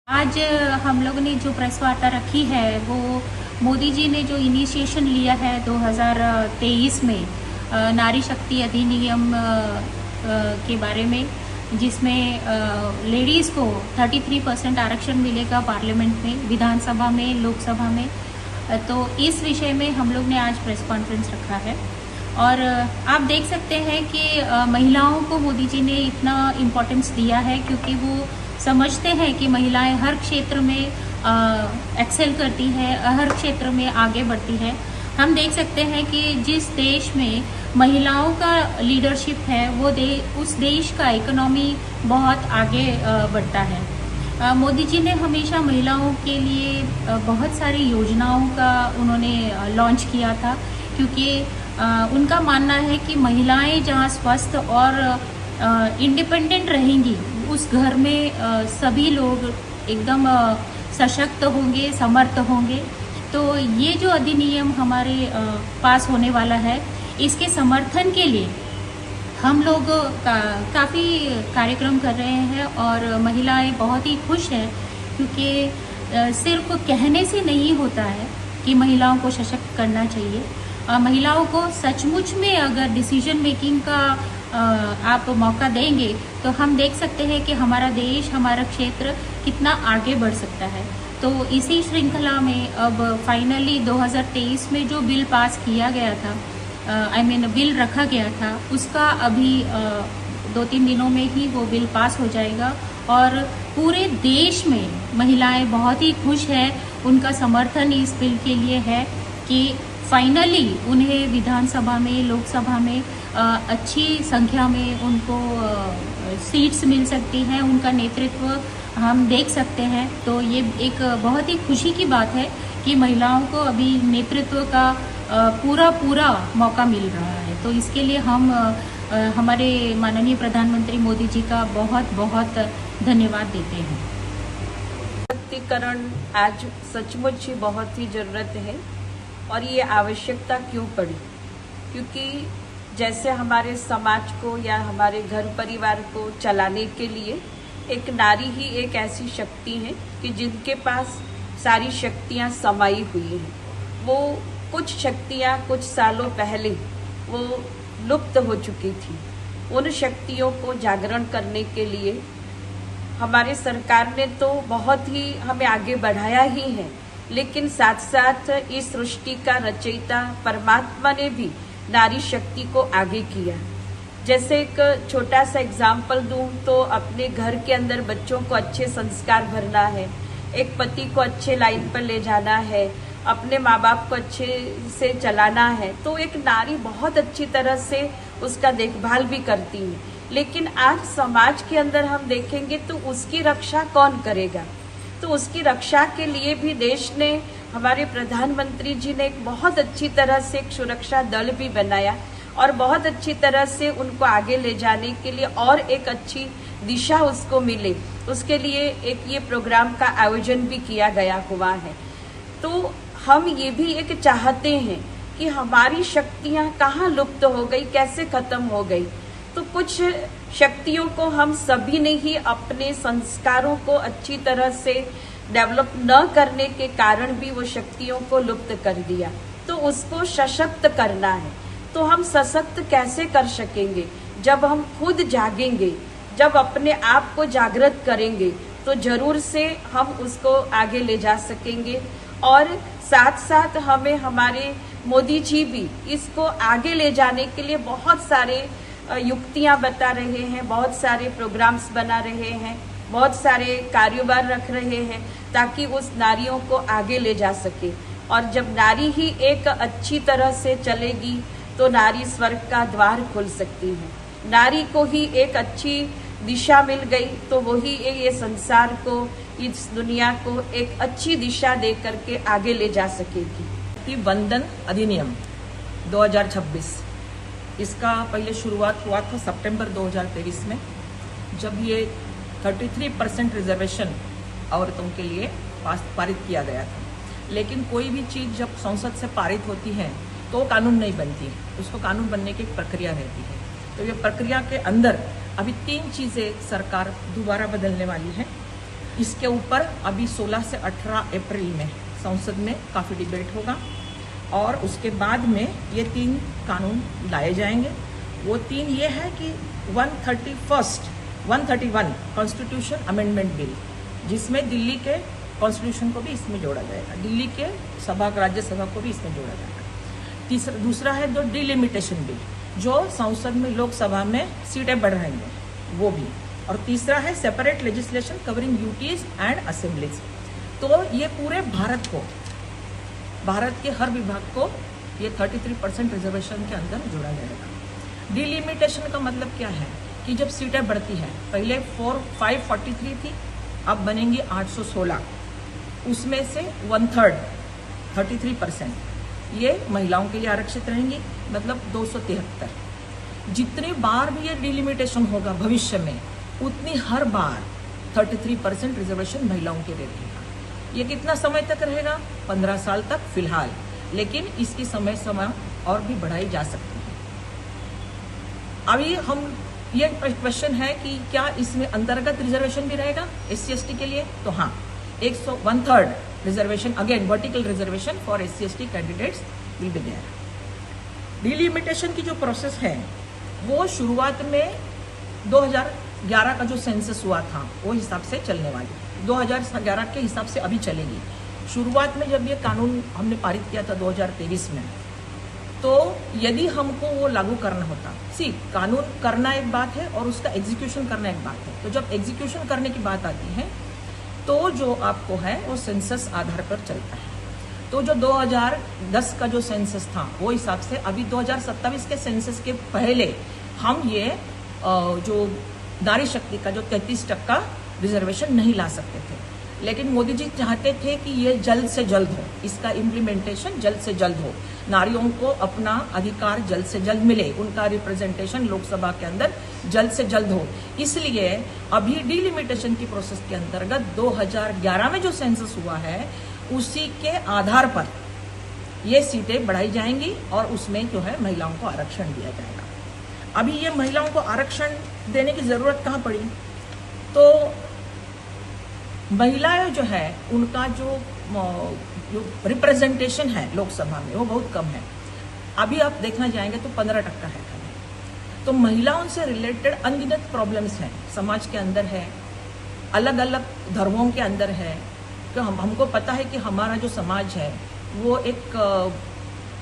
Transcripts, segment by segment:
आज हम लोगों ने जो प्रेस वार्ता रखी है वो मोदी जी ने जो इनिशिएशन लिया है 2023 में नारी शक्ति अधिनियम के बारे में, जिसमें लेडीज़ को 33% आरक्षण मिलेगा पार्लियामेंट में, विधानसभा में, लोकसभा में। तो इस विषय में हम लोग ने आज प्रेस कॉन्फ्रेंस रखा है और आप देख सकते हैं कि महिलाओं को मोदी जी ने इतना इम्पोर्टेंस दिया है क्योंकि वो समझते हैं कि महिलाएं हर क्षेत्र में एक्सेल करती है, हर क्षेत्र में आगे बढ़ती है। हम देख सकते हैं कि जिस देश में महिलाओं का लीडरशिप है वो उस देश का इकोनॉमी बहुत आगे बढ़ता है। मोदी जी ने हमेशा महिलाओं के लिए बहुत सारी योजनाओं का उन्होंने लॉन्च किया था, क्योंकि उनका मानना है कि महिलाएं जहां स्वस्थ और इंडिपेंडेंट रहेंगी उस घर में सभी लोग एकदम सशक्त होंगे, समर्थ होंगे। तो ये जो अधिनियम हमारे पास होने वाला है, इसके समर्थन के लिए हम लोग काफ़ी कार्यक्रम कर रहे हैं और महिलाएं बहुत ही खुश हैं, क्योंकि सिर्फ कहने से नहीं होता है कि महिलाओं को सशक्त करना चाहिए। महिलाओं को सचमुच में अगर डिसीजन मेकिंग का आप मौका देंगे तो हम देख सकते हैं कि हमारा देश, हमारा क्षेत्र कितना आगे बढ़ सकता है। तो इसी श्रृंखला में अब फाइनली 2023 में जो बिल पास किया गया था, बिल रखा गया था, उसका अभी 2-3 दिनों में ही वो बिल पास हो जाएगा और पूरे देश में महिलाएं बहुत ही खुश हैं। उनका समर्थन इस बिल के लिए है कि फाइनली उन्हें विधानसभा में, लोकसभा में अच्छी संख्या में उनको सीट्स मिल सकती हैं, उनका नेतृत्व हम देख सकते हैं। तो ये एक बहुत ही खुशी की बात है कि महिलाओं को अभी नेतृत्व का पूरा मौका मिल रहा है। तो इसके लिए हम हमारे माननीय प्रधानमंत्री मोदी जी का बहुत बहुत धन्यवाद देते हैं। सशक्तिकरण आज सचमुच ही बहुत ही जरूरत है और ये आवश्यकता क्यों पड़ी, क्योंकि जैसे हमारे समाज को या हमारे घर परिवार को चलाने के लिए एक नारी ही एक ऐसी शक्ति है कि जिनके पास सारी शक्तियां समाई हुई हैं। वो कुछ शक्तियां कुछ सालों पहले वो लुप्त हो चुकी थी। उन शक्तियों को जागरण करने के लिए हमारे सरकार ने तो बहुत ही हमें आगे बढ़ाया ही है, लेकिन साथ साथ इस सृष्टि का रचयिता परमात्मा ने भी नारी शक्ति को आगे किया। जैसे एक छोटा सा एग्जाम्पल दूं तो अपने घर के अंदर बच्चों को अच्छे संस्कार भरना है, एक पति को अच्छे लाइन पर ले जाना है, अपने माँ बाप को अच्छे से चलाना है, तो एक नारी बहुत अच्छी तरह से उसका देखभाल भी करती है। लेकिन आज समाज के अंदर हम देखेंगे तो उसकी रक्षा कौन करेगा? तो उसकी रक्षा के लिए भी देश ने, हमारे प्रधानमंत्री जी ने एक बहुत अच्छी तरह से एक सुरक्षा दल भी बनाया और बहुत अच्छी तरह से उनको आगे ले जाने के लिए और एक अच्छी दिशा उसको मिले, उसके लिए एक ये प्रोग्राम का आयोजन भी किया गया हुआ है। तो हम ये भी एक चाहते हैं कि हमारी शक्तियां कहाँ लुप्त हो गई, कैसे खत्म हो गई। तो कुछ शक्तियों को हम सभी ने ही अपने संस्कारों को अच्छी तरह से डेवलप न करने के कारण भी वो शक्तियों को लुप्त कर दिया। तो उसको सशक्त करना है। तो हम सशक्त कैसे कर सकेंगे? जब हम खुद जागेंगे, जब अपने आप को जागृत करेंगे, तो जरूर से हम उसको आगे ले जा सकेंगे। और साथ साथ हमें हमारे मोदी जी भी इसको आगे ले जाने के लिए बहुत सारे युक्तियां बता रहे हैं, बहुत सारे प्रोग्राम्स बना रहे हैं, बहुत सारे कारोबार रख रहे हैं ताकि उस नारियों को आगे ले जा सके। और जब नारी ही एक अच्छी तरह से चलेगी तो नारी स्वर्ग का द्वार खोल सकती है। नारी को ही एक अच्छी दिशा मिल गई तो वही ये संसार को, इस दुनिया को एक अच्छी दिशा दे करके आगे ले जा सकेगी। वंदन अधिनियम 2026, इसका पहले शुरुआत हुआ था सितंबर 2023 में, जब ये 33% रिजर्वेशन औरतों के लिए पारित किया गया था। लेकिन कोई भी चीज़ जब संसद से पारित होती है तो कानून नहीं बनती, उसको कानून बनने की एक प्रक्रिया रहती है। तो ये प्रक्रिया के अंदर अभी 3 चीज़ें सरकार दोबारा बदलने वाली है। इसके ऊपर अभी 16 से 18 अप्रैल में संसद में काफ़ी डिबेट होगा और उसके बाद में ये 3 कानून लाए जाएंगे। वो 3 ये है कि 131 कॉन्स्टिट्यूशन अमेंडमेंट बिल, जिसमें दिल्ली के कॉन्स्टिट्यूशन को भी इसमें जोड़ा जाएगा, दिल्ली के सभा राज्यसभा को भी इसमें जोड़ा जाएगा। दूसरा है जो डिलिमिटेशन बिल, जो संसद में लोकसभा में सीटें बढ़ रही हैं वो भी, और तीसरा है separate legislation covering UTs and assemblies. तो ये पूरे भारत के हर विभाग को ये 33% रिजर्वेशन के अंदर जोड़ा जाएगा। डिलिमिटेशन का मतलब क्या है कि जब सीटें बढ़ती हैं, पहले 543 थी, अब बनेंगी 816, उसमें से 1/3 33% ये महिलाओं के लिए आरक्षित रहेंगी, मतलब 273। जितनी बार भी ये डिलिमिटेशन होगा भविष्य में, उतनी हर बार 33% रिजर्वेशन महिलाओं के लिए रहेगा। ये कितना समय तक रहेगा? 15 साल तक फिलहाल, लेकिन इसकी समय और भी बढ़ाई जा सकती है। अभी हम ये क्वेश्चन है कि क्या इसमें अंतर्गत रिजर्वेशन भी रहेगा SC/ST के लिए? तो हाँ, 1/3 reservation, again vertical reservation for SC/ST candidates will be there. Delimitation की जो प्रोसेस है वो शुरुआत में 2011 का जो सेंसस हुआ था वो हिसाब से चलने वाली, 2011 के हिसाब से अभी चलेगी। शुरुआत में जब ये कानून हमने पारित किया था 2023 में, तो यदि हमको वो लागू करना होता, कानून करना एक बात है और उसका एग्जीक्यूशन करना एक बात है। तो जब एग्जीक्यूशन करने की बात आती है तो जो आपको है वो सेंसस आधार पर चलता है। तो जो 2010 का जो सेंसस था वो हिसाब से अभी 2027 के सेंसस के पहले हम ये जो नारी शक्ति का जो 33% रिजर्वेशन नहीं ला सकते थे, लेकिन मोदी जी चाहते थे कि ये जल्द से जल्द हो, इसका इम्प्लीमेंटेशन जल्द से जल्द हो, नारियों को अपना अधिकार जल्द से जल्द मिले, उनका रिप्रेजेंटेशन लोकसभा के अंदर जल्द से जल्द हो। इसलिए अभी डिलिमिटेशन की प्रोसेस के अंतर्गत 2011 में जो सेंसस हुआ है उसी के आधार पर ये सीटें बढ़ाई जाएंगी और उसमें जो है महिलाओं को आरक्षण दिया जाएगा। अभी ये महिलाओं को आरक्षण देने की जरूरत कहाँ पड़ी? तो महिलाएं जो है उनका जो रिप्रेजेंटेशन है लोकसभा में वो बहुत कम है। अभी आप देखना जाएंगे तो 15% है। तो महिलाओं से रिलेटेड अनगिनत प्रॉब्लम्स हैं, समाज के अंदर है, अलग अलग धर्मों के अंदर है। तो हमको पता है कि हमारा जो समाज है वो एक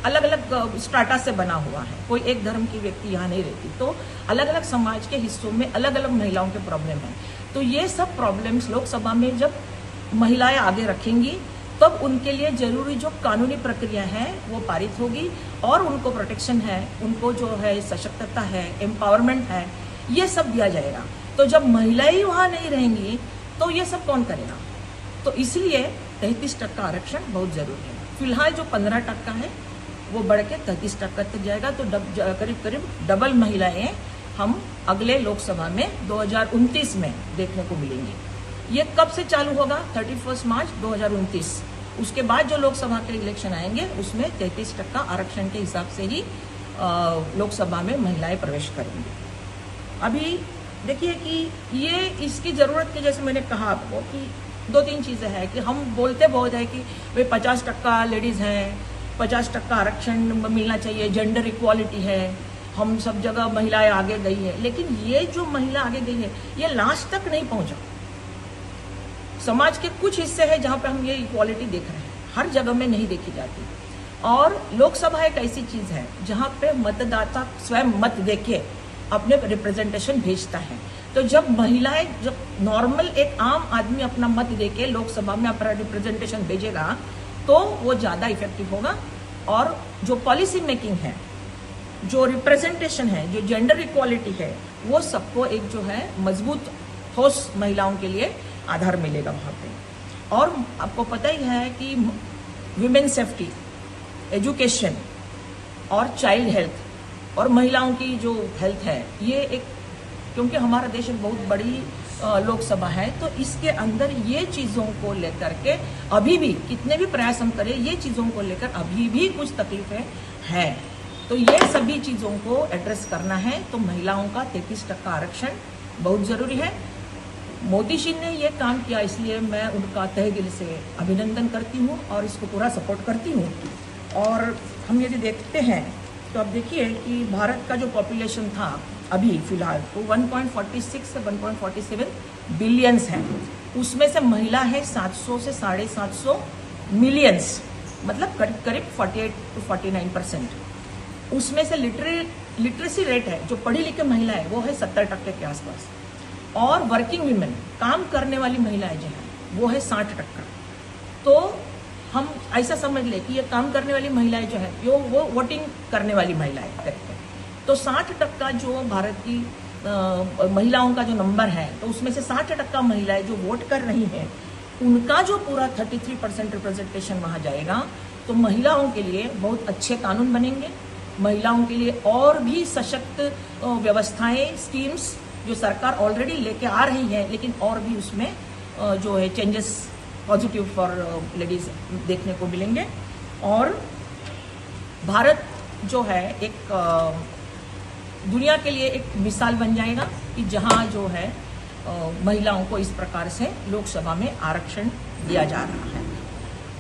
अलग अलग स्ट्राटा से बना हुआ है, कोई एक धर्म की व्यक्ति यहाँ नहीं रहती। तो अलग अलग समाज के हिस्सों में अलग अलग महिलाओं के प्रॉब्लम है। तो ये सब प्रॉब्लम्स लोकसभा में जब महिलाएं आगे रखेंगी तब उनके लिए जरूरी जो कानूनी प्रक्रिया है वो पारित होगी और उनको प्रोटेक्शन है, उनको जो है सशक्तता है, एम्पावरमेंट है, ये सब दिया जाएगा। तो जब महिलाएं ही वहाँ नहीं रहेंगी तो ये सब कौन करेगा? तो इसलिए 33% आरक्षण बहुत जरूरी है। फिलहाल जो 15% है वो बढ़ के 33% तक जाएगा। तो करीब करीब डबल महिलाएं हम अगले लोकसभा में 2029 में देखने को मिलेंगी। ये कब से चालू होगा? 31 मार्च 2029। उसके बाद जो लोकसभा के इलेक्शन आएंगे उसमें 33% आरक्षण के हिसाब से ही लोकसभा में महिलाएं प्रवेश करेंगी। अभी देखिए कि ये इसकी जरूरत के, जैसे मैंने कहा आपको कि 2-3 चीजें हैं कि हम बोलते बहुत है कि भाई 50% लेडीज हैं, 50% आरक्षण मिलना चाहिए, जेंडर इक्वालिटी है, हम सब जगह महिलाएं आगे गई है। लेकिन ये जो महिला आगे गई है ये लास्ट तक नहीं पहुंचा। समाज के कुछ हिस्से हैं जहां पे हम ये इक्वालिटी देख रहे हैं, हर जगह में नहीं देखी जाती। और लोकसभा एक ऐसी चीज है जहां पे मतदाता स्वयं मत देके अपने रिप्रेजेंटेशन भेजता है। तो जब महिलाएं, जब नॉर्मल एक आम आदमी अपना मत देके लोकसभा में अपना रिप्रेजेंटेशन भेजेगा तो वो ज्यादा इफेक्टिव होगा। और जो पॉलिसी मेकिंग है, जो रिप्रेजेंटेशन है, जो जेंडर इक्वालिटी है, वो सबको एक जो है मजबूत ठोस महिलाओं के लिए आधार मिलेगा वहां पे। और आपको पता ही है कि विमेन सेफ्टी, एजुकेशन और चाइल्ड हेल्थ और महिलाओं की जो हेल्थ है, ये एक, क्योंकि हमारा देश एक बहुत बड़ी लोकसभा है तो इसके अंदर ये चीजों को लेकर के अभी भी कितने भी प्रयास हम करें, ये चीजों को लेकर अभी भी कुछ तकलीफें हैं। तो ये सभी चीजों को एड्रेस करना है। तो महिलाओं का 33% आरक्षण बहुत जरूरी है। मोदी जी ने ये काम किया, इसलिए मैं उनका तहे दिल से अभिनंदन करती हूँ और इसको पूरा सपोर्ट करती हूँ। और हम यदि देखते हैं तो अब देखिए कि भारत का जो पॉपुलेशन था अभी फिलहाल वो 1.46 से 1.47 बिलियंस है। उसमें से महिला है 700 से 750 मिलियंस, मतलब करीब करीब 48 to 49%। उसमें से लिटरेसी रेट है, जो पढ़ी लिखी महिला है वो है 70% के आसपास, और वर्किंग वीमेन, काम करने वाली महिलाएं जो है वो है 60%। तो हम ऐसा समझ ले कि ये काम करने वाली महिलाएं जो है वो वोटिंग करने वाली महिलाएं करते हैं। तो 60% जो भारत की महिलाओं का जो नंबर है, तो उसमें से 60% महिलाएं जो वोट कर रही हैं, उनका जो पूरा 33% रिप्रेजेंटेशन वहाँ जाएगा, तो महिलाओं के लिए बहुत अच्छे कानून बनेंगे, महिलाओं के लिए और भी सशक्त व्यवस्थाएं, स्कीम्स जो सरकार ऑलरेडी लेके आ रही है, लेकिन और भी उसमें जो है चेंजेस पॉजिटिव फॉर लेडीज देखने को मिलेंगे। और भारत जो है एक दुनिया के लिए एक मिसाल बन जाएगा कि जहां जो है महिलाओं को इस प्रकार से लोकसभा में आरक्षण दिया जा रहा है।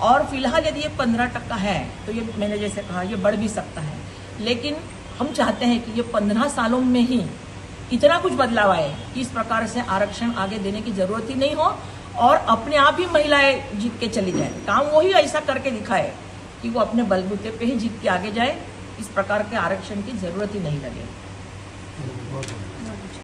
और फिलहाल यदि ये 15% है तो ये मैंने जैसे कहा ये बढ़ भी सकता है, लेकिन हम चाहते हैं कि ये 15 सालों में ही इतना कुछ बदलाव आए कि इस प्रकार से आरक्षण आगे देने की जरूरत ही नहीं हो और अपने आप ही महिलाएं जीत के चली जाए। काम वही ऐसा करके दिखाए कि वो अपने बलबूते पे ही जीत के आगे जाए, इस प्रकार के आरक्षण की जरूरत ही नहीं लगे।